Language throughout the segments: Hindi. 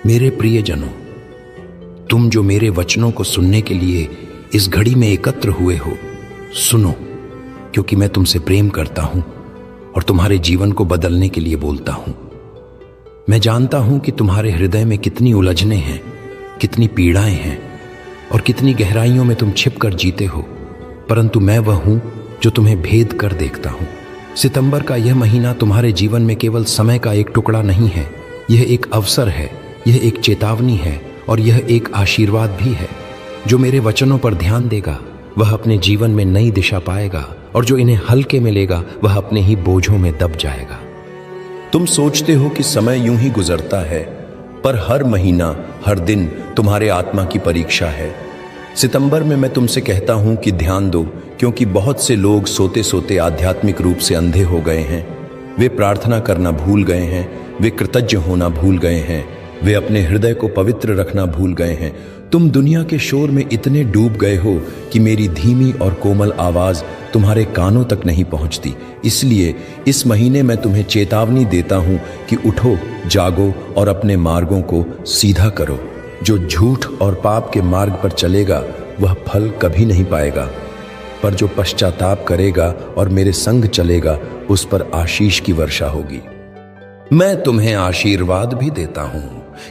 मेरे प्रियजनों, तुम जो मेरे वचनों को सुनने के लिए इस घड़ी में एकत्र हुए हो, सुनो, क्योंकि मैं तुमसे प्रेम करता हूं और तुम्हारे जीवन को बदलने के लिए बोलता हूं। मैं जानता हूं कि तुम्हारे हृदय में कितनी उलझनें हैं, कितनी पीड़ाएं हैं और कितनी गहराइयों में तुम छिप कर जीते हो, परंतु मैं वह हूं जो तुम्हें भेद कर देखता हूं। सितंबर का यह महीना तुम्हारे जीवन में केवल समय का एक टुकड़ा नहीं है, यह एक अवसर है, यह एक चेतावनी है और यह एक आशीर्वाद भी है। जो मेरे वचनों पर ध्यान देगा वह अपने जीवन में नई दिशा पाएगा और जो इन्हें हल्के में लेगा वह अपने ही बोझों में दब जाएगा। तुम सोचते हो कि समय यूं ही गुजरता है, पर हर महीना, हर दिन तुम्हारे आत्मा की परीक्षा है। सितंबर में मैं तुमसे कहता हूं कि ध्यान दो, क्योंकि बहुत से लोग सोते सोते आध्यात्मिक रूप से अंधे हो गए हैं। वे प्रार्थना करना भूल गए हैं, वे कृतज्ञ होना भूल गए हैं, वे अपने हृदय को पवित्र रखना भूल गए हैं। तुम दुनिया के शोर में इतने डूब गए हो कि मेरी धीमी और कोमल आवाज तुम्हारे कानों तक नहीं पहुंचती। इसलिए इस महीने मैं तुम्हें चेतावनी देता हूं कि उठो, जागो और अपने मार्गों को सीधा करो। जो झूठ और पाप के मार्ग पर चलेगा वह फल कभी नहीं पाएगा, पर जो पश्चाताप करेगा और मेरे संग चलेगा उस पर आशीष की वर्षा होगी। मैं तुम्हें आशीर्वाद भी देता हूं,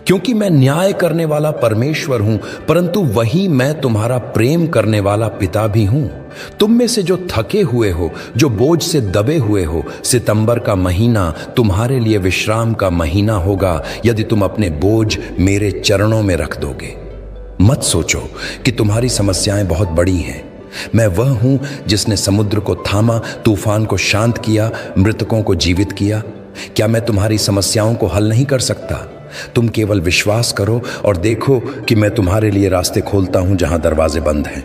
क्योंकि मैं न्याय करने वाला परमेश्वर हूं, परंतु वही मैं तुम्हारा प्रेम करने वाला पिता भी हूं। तुम में से जो थके हुए हो, जो बोझ से दबे हुए हो, सितंबर का महीना तुम्हारे लिए विश्राम का महीना होगा यदि तुम अपने बोझ मेरे चरणों में रख दोगे। मत सोचो कि तुम्हारी समस्याएं बहुत बड़ी हैं। मैं वह हूं जिसने समुद्र को थामा, तूफान को शांत किया, मृतकों को जीवित किया। क्या मैं तुम्हारी समस्याओं को हल नहीं कर सकता? तुम केवल विश्वास करो और देखो कि मैं तुम्हारे लिए रास्ते खोलता हूं जहां दरवाजे बंद हैं।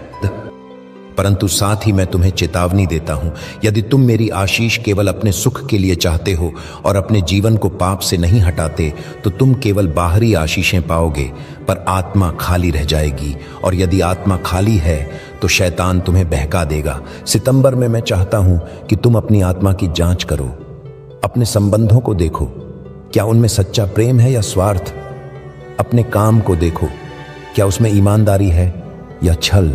परंतु साथ ही मैं तुम्हें चेतावनी देता हूं, यदि तुम मेरी आशीष केवल अपने सुख के लिए चाहते हो और अपने जीवन को पाप से नहीं हटाते, तो तुम केवल बाहरी आशीषें पाओगे, पर आत्मा खाली रह जाएगी। और यदि आत्मा खाली है तो शैतान तुम्हें बहका देगा। सितंबर में मैं चाहता हूं कि तुम अपनी आत्मा की जांच करो, अपने संबंधों को देखो, क्या उनमें सच्चा प्रेम है या स्वार्थ? अपने काम को देखो, क्या उसमें ईमानदारी है या छल?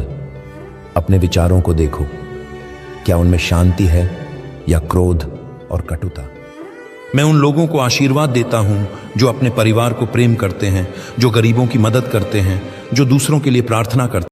अपने विचारों को देखो, क्या उनमें शांति है या क्रोध और कटुता? मैं उन लोगों को आशीर्वाद देता हूं जो अपने परिवार को प्रेम करते हैं, जो गरीबों की मदद करते हैं, जो दूसरों के लिए प्रार्थना करते हैं।